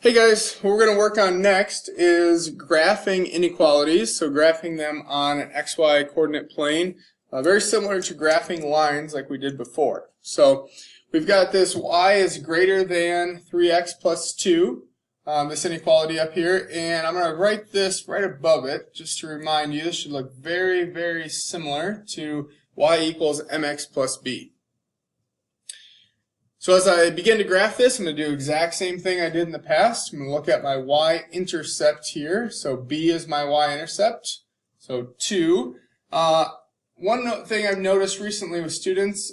Hey guys, what we're going to work on next is graphing inequalities, so graphing them on an XY coordinate plane, very similar to graphing lines like we did before. So we've got this y is greater than 3x plus 2, this inequality up here, and I'm going to write this right above it just to remind you. This should look very, very similar to y equals mx plus b. So as I begin to graph this, I'm going to do the exact same thing I did in the past. I'm going to look at my y-intercept here. So b is my y-intercept. So 2. One thing I've noticed recently with students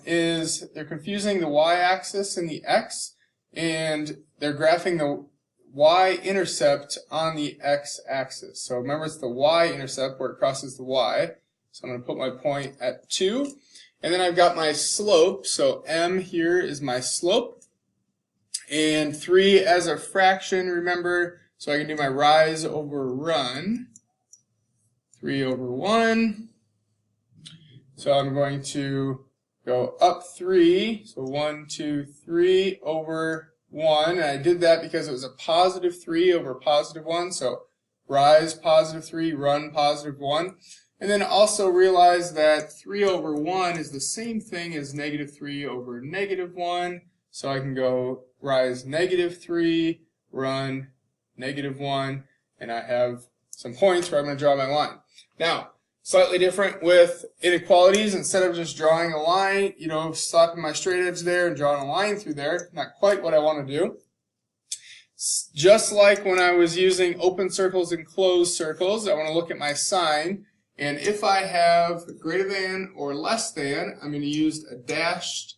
is they're confusing the y-axis and the x, and they're graphing the y-intercept on the x-axis. So remember, it's the y-intercept where it crosses the y. So I'm going to put my point at 2. And then I've got my slope, so m here is my slope, and 3 as a fraction, remember, so I can do my rise over run, 3 over 1, so I'm going to go up 3, so 1, 2, 3 over 1, and I did that because it was a positive 3 over positive 1, so rise positive 3, run positive 1. And then also realize that 3 over 1 is the same thing as negative 3 over negative 1. So I can go rise negative 3, run negative 1, and I have some points where I'm going to draw my line. Now, slightly different with inequalities. Instead of just drawing a line, slapping my straight edge there and drawing a line through there, not quite what I want to do. Just like when I was using open circles and closed circles, I want to look at my sign. And if I have greater than or less than, I'm going to use a dashed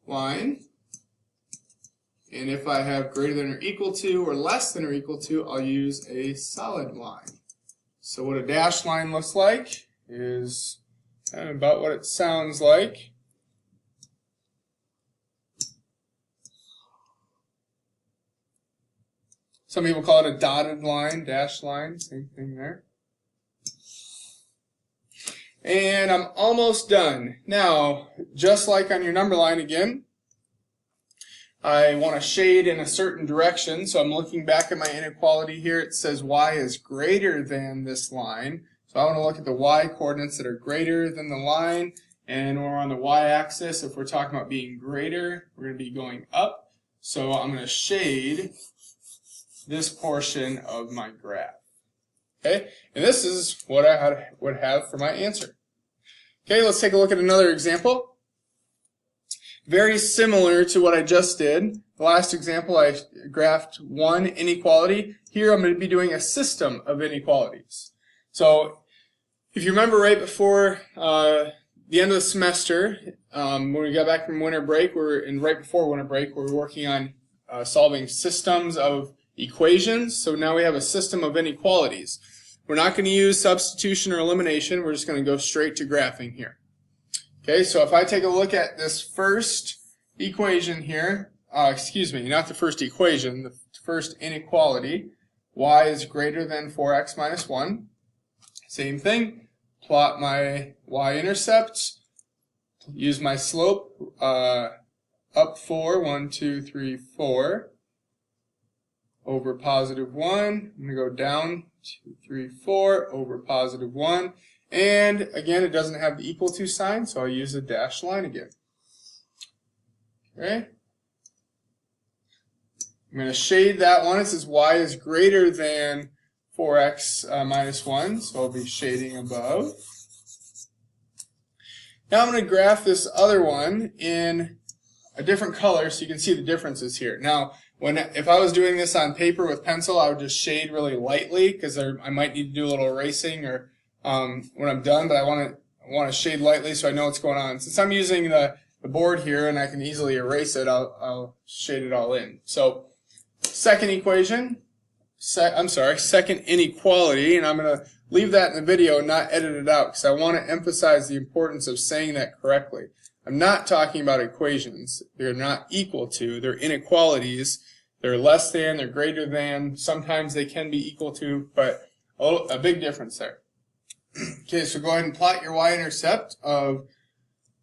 line. And if I have greater than or equal to or less than or equal to, I'll use a solid line. So what a dashed line looks like is kind of about what it sounds like. Some people call it a dotted line, dashed line, same thing there. And I'm almost done. Now, just like on your number line again, I want to shade in a certain direction. So I'm looking back at my inequality here. It says y is greater than this line. So I want to look at the y coordinates that are greater than the line. And when we're on the y-axis, if we're talking about being greater, we're going to be going up. So I'm going to shade this portion of my graph. Okay, and this is what I would have for my answer. Okay, let's take a look at another example. Very similar to what I just did. The last example, I graphed one inequality. Here I'm going to be doing a system of inequalities. So if you remember right before the end of the semester, when we got back from winter break, right before winter break, we were working on solving systems of equations. So now we have a system of inequalities. We're not going to use substitution or elimination. We're just going to go straight to graphing here. Okay, so if I take a look at this first equation here, excuse me, not the first equation, the first inequality, y is greater than 4x minus 1. Same thing, plot my y-intercept, use my slope, up 4, 1, 2, 3, 4, over positive 1. I'm going to go down 2, 3, 4 over positive 1. And again, it doesn't have the equal to sign, so I'll use a dashed line again. Okay. I'm going to shade that one. It says y is greater than 4x minus 1, so I'll be shading above. Now I'm going to graph this other one in a different color so you can see the differences here. Now, if I was doing this on paper with pencil, I would just shade really lightly because I might need to do a little erasing or when I'm done, but I want to shade lightly so I know what's going on. Since I'm using the board here and I can easily erase it, I'll shade it all in. So second equation, second inequality, and I'm going to leave that in the video and not edit it out because I want to emphasize the importance of saying that correctly. I'm not talking about equations. They're not equal to. They're inequalities. They're less than, they're greater than. Sometimes they can be equal to, but a big difference there. Okay, so go ahead and plot your y-intercept of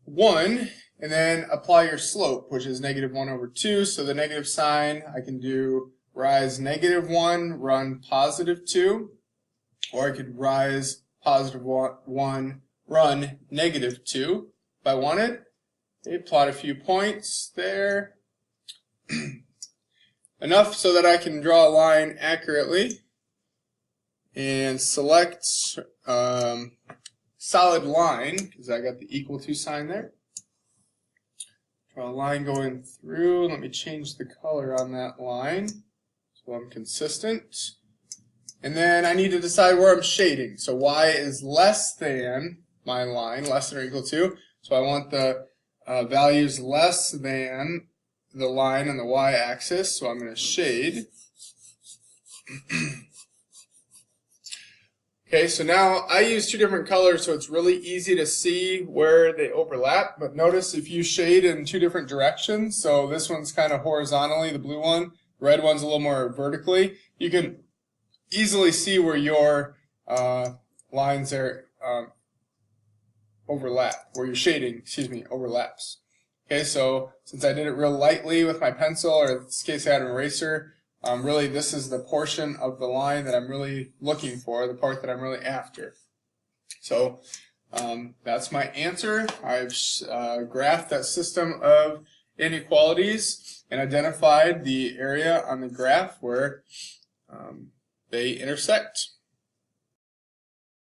1, and then apply your slope, which is negative 1 over 2. So the negative sign, I can do rise -1, run +2, or I could rise +1, run -2 if I wanted. Okay, plot a few points there. Enough so that I can draw a line accurately and select solid line, because I got the equal to sign there. Draw a line going through. Let me change the color on that line so I'm consistent. And then I need to decide where I'm shading. So y is less than my line, less than or equal to. So I want the values less than the line on the y-axis. So I'm going to shade. Okay, so now I use two different colors, so it's really easy to see where they overlap. But notice if you shade in two different directions, so this one's kind of horizontally, the blue one, the red one's a little more vertically, you can easily see where your lines are overlap, where your shading, overlaps. Okay, so since I did it real lightly with my pencil, or in this case I had an eraser, really this is the portion of the line that I'm really looking for, the part that I'm really after. So that's my answer. I've graphed that system of inequalities and identified the area on the graph where they intersect.